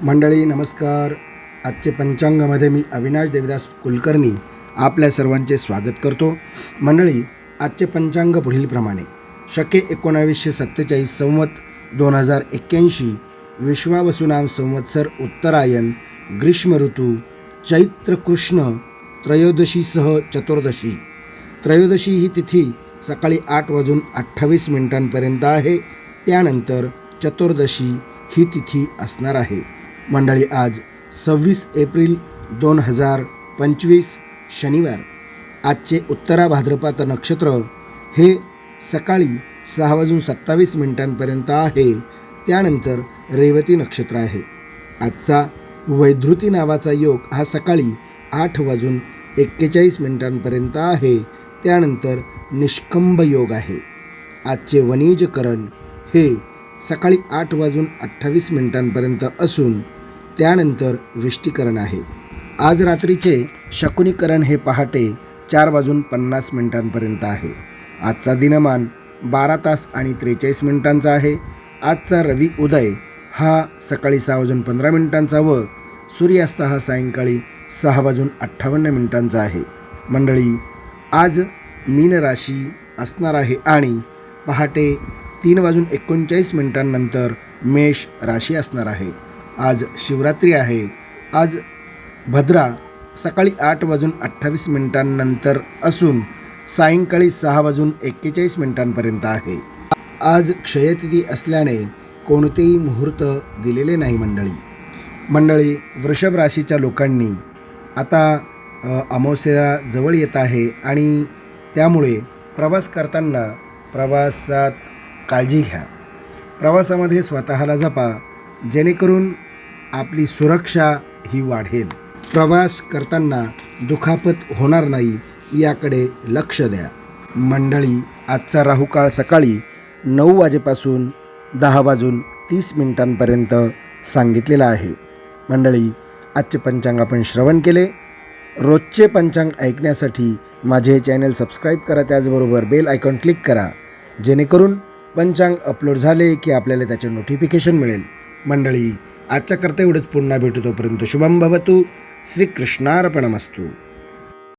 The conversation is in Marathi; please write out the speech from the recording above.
मंडळी नमस्कार. आजचे पंचांगामध्ये मी अविनाश देवदास कुलकर्णी आपल्या सर्वांचे स्वागत करतो. मंडळी, आजचे पंचांग पुढीलप्रमाणे: शके 1947 संवत 2081, विश्वावसुनाम संवत्सर उत्तरायण, ग्रीष्म ऋतू, चैत्र कृष्ण त्रयोदशीसह चतुर्दशी. त्रयोदशी ही तिथी सकाळी 8:28 आहे. त्यानंतर चतुर्दशी ही तिथी असणार आहे. मंडळी, आज 26 एप्रिल 2025 शनिवार. आजचे उत्तरा भाद्रपद नक्षत्र हे सकाळी 6:27 आहे. त्यानंतर रेवती नक्षत्र आहे. आजचा वैधृती नावाचा योग हा सकाळी 8:41 आहे. त्यानंतर निष्कंभ योग आहे. आजचे वणिजकरण हे सकाळी 8:28 असून त्यानंतर विष्टीकरण आहे. आज रात्रीचे शकुनीकरण हे पहाटे 4:50 आहे. आजचा दिनमान 12 तास आणि 43 मिनिटांचा आहे. आजचा रवी उदय हा सकाळी 6:15 व सूर्यास्त हा सायंकाळी 6:58 आहे. मंडळी, आज मीन राशी असणार आहे आणि पहाटे 3:39 नंतर मेष राशी असणार आहे. आज शिवरात्री आहे. आज भद्रा सकाळी 8:28 नंतर असून सायंकाळी 6:41 आहे. आज क्षयतिथी असल्याने कोणतेही मुहूर्त दिलेले नाही. मंडळी, वृषभ राशीच्या लोकांनी आता अमावस्या जवळ येत आहे आणि त्यामुळे प्रवास करताना प्रवासात काळजी घ्या. प्रवासामध्ये स्वतःला जपा, जेणेकरून आपली सुरक्षा ही वाढेल. प्रवास करताना दुखापत होणार नाही याकडे लक्ष द्या. मंडळी, आजचा राहुकाळ सकाळी 9 वाजेपासून 10:30 सांगितलेला आहे. मंडळी, आजचे पंचांग आपण श्रवण केले. रोजचे पंचांग ऐकण्यासाठी माझे चॅनल सबस्क्राईब करा. त्याचबरोबर बेल आयकॉन क्लिक करा, जेणेकरून पंचांग अपलोड झाले की आपल्याला त्याचे नोटिफिकेशन मिळेल. मंडळी, आजच्या करता एवढंच. पुन्हा भेटू. तोपर्यंत शुभम भवतु. श्रीकृष्णार्पणमस्तु.